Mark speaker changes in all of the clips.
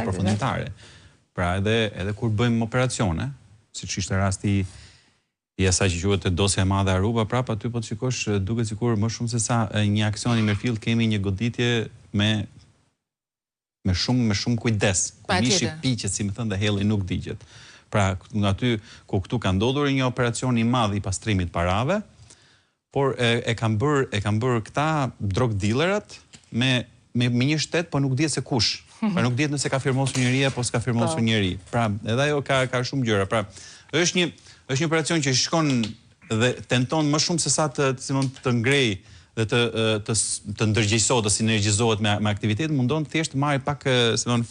Speaker 1: përfundimtare. Pra edhe kur bëjmë operacione, siç ishte rasti i asaj që quhet dosja e madhe Aruba, prapa aty po të shikosh duket sikur më shumë se sa një aksion i mirëfill kemi një goditje me shumë kujdes. Ku mishi piqet, si më thënë, dhe helli nuk digjet. Pra, nga aty ku këtu ka ndodhur një operacion i madh i pastrimit parave, por e kanë bërë këta drug dealerat me një shtet, po nuk dihet se kush. Pra nuk dihet nëse ka firmosur njëri apo s'ka firmosur njëri. Pra, edhe ajo ka shumë gjëra. Pra, është një operacion që shkon dhe tenton më shumë se sa të ngrej dhe të ndërgjegjësohet, të sinergjizohet me aktivitetin, mundon thjesht të marrë pak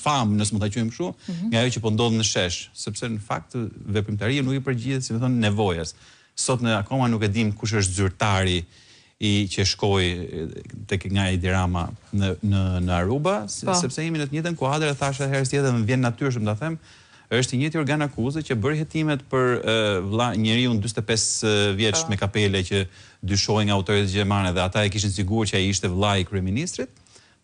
Speaker 1: famë, nëse mund ta quajmë kështu, nga ajo që po ndodh në shesh, sepse në fakt veprimtaria nuk i përgjigjet, si më thon, nevojës. Sot akoma nuk e dim kush është zyrtari që shkoi tek nga Edi Rama në Aruba, sepse jemi në të njëjtën kuadër, thashë herë tjetër, më vjen natyrshëm ta them, është i njëjti organ akuze që bëri hetimet për njeriu 45 vjeç me kapele që dyshohej nga autoritetet gjermane dhe ata e kishin sigurt që ai ishte vllai i kryeministrit,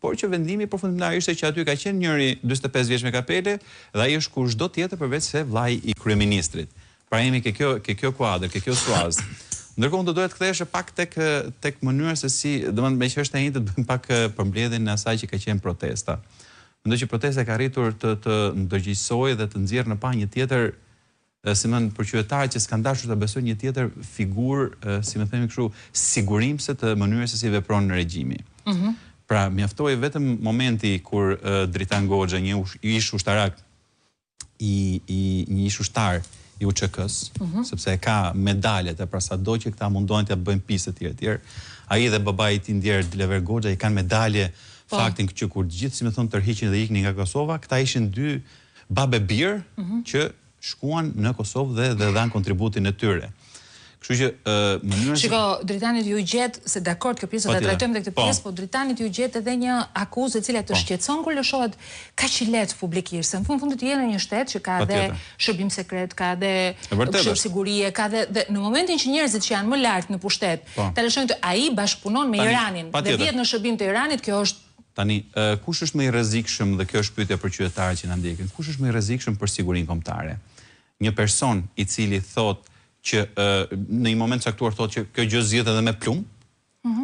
Speaker 1: por që vendimi përfundimtar ishte që aty ka qenë njëri 45 vjeç me kapele dhe ai është kushdo tjetër përveç se vllai i kryeministrit. Pra jemi ke kjo kuadër, ke kjo suaz. Ndërkohë do duhet të kthehesh pak tek mënyra se si, domethënë me që është e njëjtë të bëjmë pak përmbledhjen e asaj që ka qenë protesta. Mendoj që protesta ka arritur të ndërgjegjësojë dhe të nxjerrë në pa një tjetër, si më për qytetarët që s'kan dashur ta besojnë një tjetër figurë, si më themi kështu, sigurimse të mënyrës se si vepron në regjimi. Pra, mjaftoi vetëm momenti kur Dritan Goxha, një ish ushtarak një ish ushtar i UÇK-s, sepse ka medalet, pra sado që këta mundohen të bëjnë pisë të tjerë. Ai dhe babai i tij ndjer Dilever Goxha i kanë medalje. Faktin që kur gjithë, si me thonë, tërhiqin dhe iknin nga Kosova, këta ishin dy babe birë që shkuan në Kosovë dhe dhanë kontributin e tyre. Kështu që mënyrën...
Speaker 2: Shiko, Dritanit ju gjet, se dakord kjo pjesë, të trajtojmë dhe këtë pjesë, po Dritanit ju gjet edhe një akuzë e cila të shqetëson kur lëshohet kaq i lehtë publikisht. Se në fundit jeni një shtet që ka dhe shërbim sekret, ka dhe këshillë sigurie, ka dhe në momentin që njerëzit që janë më lart në pushtet, ta lëshojnë të ai bashkëpunon me Iranin dhe vjet në shërbim të Iranit, kjo është.
Speaker 1: Tani, kush është më i rrezikshëm, dhe kjo është pyetja për qytetarët që na ndjekin, kush është më i rrezikshëm për sigurinë kombëtare? Një person i cili thot që në një moment caktuar thot që kjo gjë zgjedhet edhe me plumb,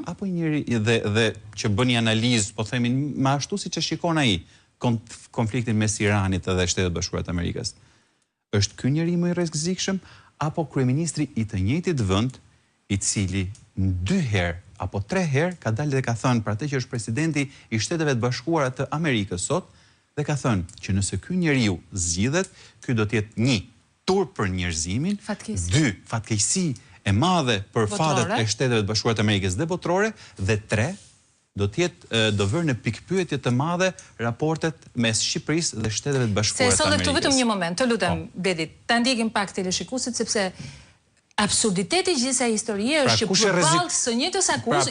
Speaker 1: apo njëri dhe që bën një analizë, po themi, më ashtu siç e shikon ai konfliktin mes Iranit dhe Shtetit Bashkuar të Amerikës. Është ky njeri më i rrezikshëm apo kryeministri i të njëjtit vend i cili 2 herë apo 3 herë ka dalë dhe ka thënë për atë që është presidenti i Shteteve të Bashkuara të Amerikës sot, dhe ka thënë që nëse ky njeriu zgjidhet, ky do të jetë 1 turp për njerëzimin, 2 fatkeqësi e madhe për fatet e Shteteve të Bashkuara të Amerikës dhe botrore, dhe 3 do të jetë do vërë në pikpyetje të madhe raportet mes Shqipërisë dhe Shteteve të Bashkuara të Amerikës.
Speaker 2: Se sonde këtu vetëm një moment, të lutem, Bedit, ta ndjekim pak teleshikuesit sepse absurditeti gjithë kësaj historie është që përballë së njëjtës akuzë,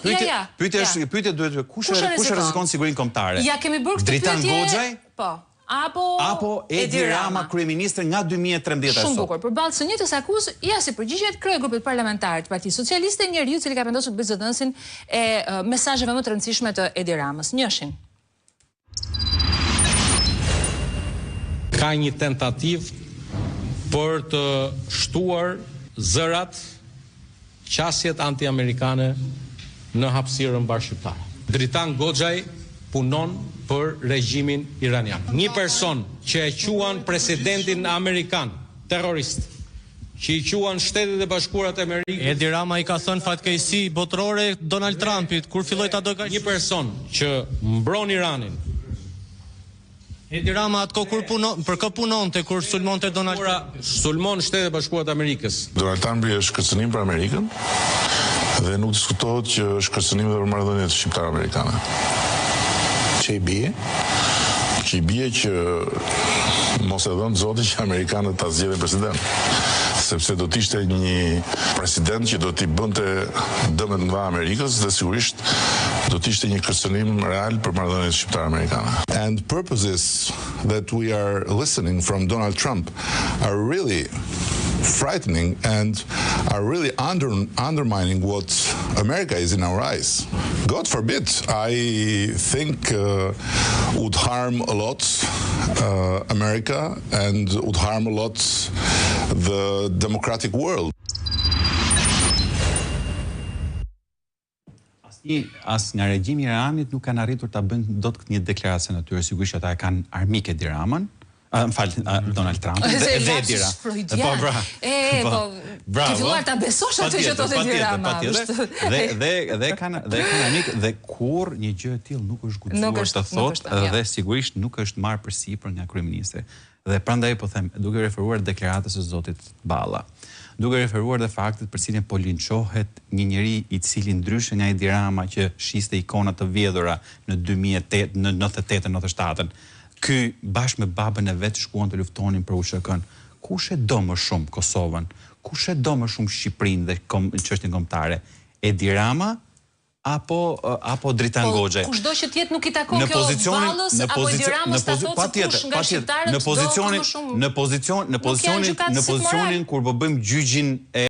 Speaker 1: pyetja duhet kush rrezikon sigurinë kombëtare?
Speaker 2: Ja kemi bërë këtë
Speaker 1: Dritan Goxhaj?
Speaker 2: Po. Apo
Speaker 1: Edi Rama, kryeministër nga 2013 sot.
Speaker 2: Shumë bukur. Përballë së njëjtës akuzë, ja si përgjigjet kryegrupit parlamentar të Partisë Socialiste, njeriu i cili ka vendosur të bëjë zëdhënësin e mesazheve më të rëndësishme të Edi Ramës. Njëshin.
Speaker 3: Ka një tentativë për të shtuar zërat, qasjet anti-amerikane në hapësirën bashkëkombëtare. Dritan Goxhaj punon për regjimin iranian. Një person që e quan presidentin amerikan terrorist, që i quan Shtetet e Bashkuara të Amerikës.
Speaker 4: Edi Rama i ka thënë fatkeqësi botrore Donald Trumpit kur filloi ta doga.
Speaker 3: Një person që mbron Iranin.
Speaker 4: Edi Rama atko kur punon, për kë punonte kur sulmonte Donald Trump?
Speaker 3: Sulmon Shtetet e Bashkuara të Amerikës.
Speaker 5: Donald Trump është kërcënim për Amerikën dhe nuk diskutohet që është kërcënim edhe për marrëdhëniet shqiptar-amerikane. Që i bie që mos e dhënë zoti që amerikanët ta zgjedhin president, sepse do të ishte një president që do t'i bënte dëm të mëdha Amerikës dhe sigurisht do të ishte një kërcënim real për marrëdhëniet shqiptar-amerikane. And purposes that we are listening from Donald Trump are really frightening and are really undermining what America is in our eyes. God forbid, I think would harm a lot America and would harm a lot the democratic world.
Speaker 1: As nga regjimi i Iranit nuk kanë arritur ta bëjnë dot një deklaracion e tyre, sigurisht ata e kanë armike Diramën. Donald Trump dhe Dira. Po bra.
Speaker 2: Ti filluar ta besosh atë që thotë Dirama.
Speaker 1: Dhe kanë armik dhe kur një gjë e tillë nuk është guxuar të thotë dhe sigurisht nuk është marrë përsipër nga kryeministri. Dhe prandaj po them, duke referuar deklaratës së zotit Balla, duke referuar dhe faktit për cilin po linçohet një njeri i cili ndryshe nga Edi Rama që shiste ikona të vjedhura në 2008, në 98-97, ky bashkë me babën e vet shkuan të luftonin për USHK-n. Kush e do më shumë Kosovën? Kush e do më shumë Shqipërinë dhe çështjen kombëtare? Edi Rama apo Dritan Goxha?
Speaker 2: Kushdo që tjetë nuk i takon kjo Ballës apo Edi Ramës ta thotë se kush nga shqiptarët do më shumë.
Speaker 1: Në pozicionin kur po bëjmë gjyqin e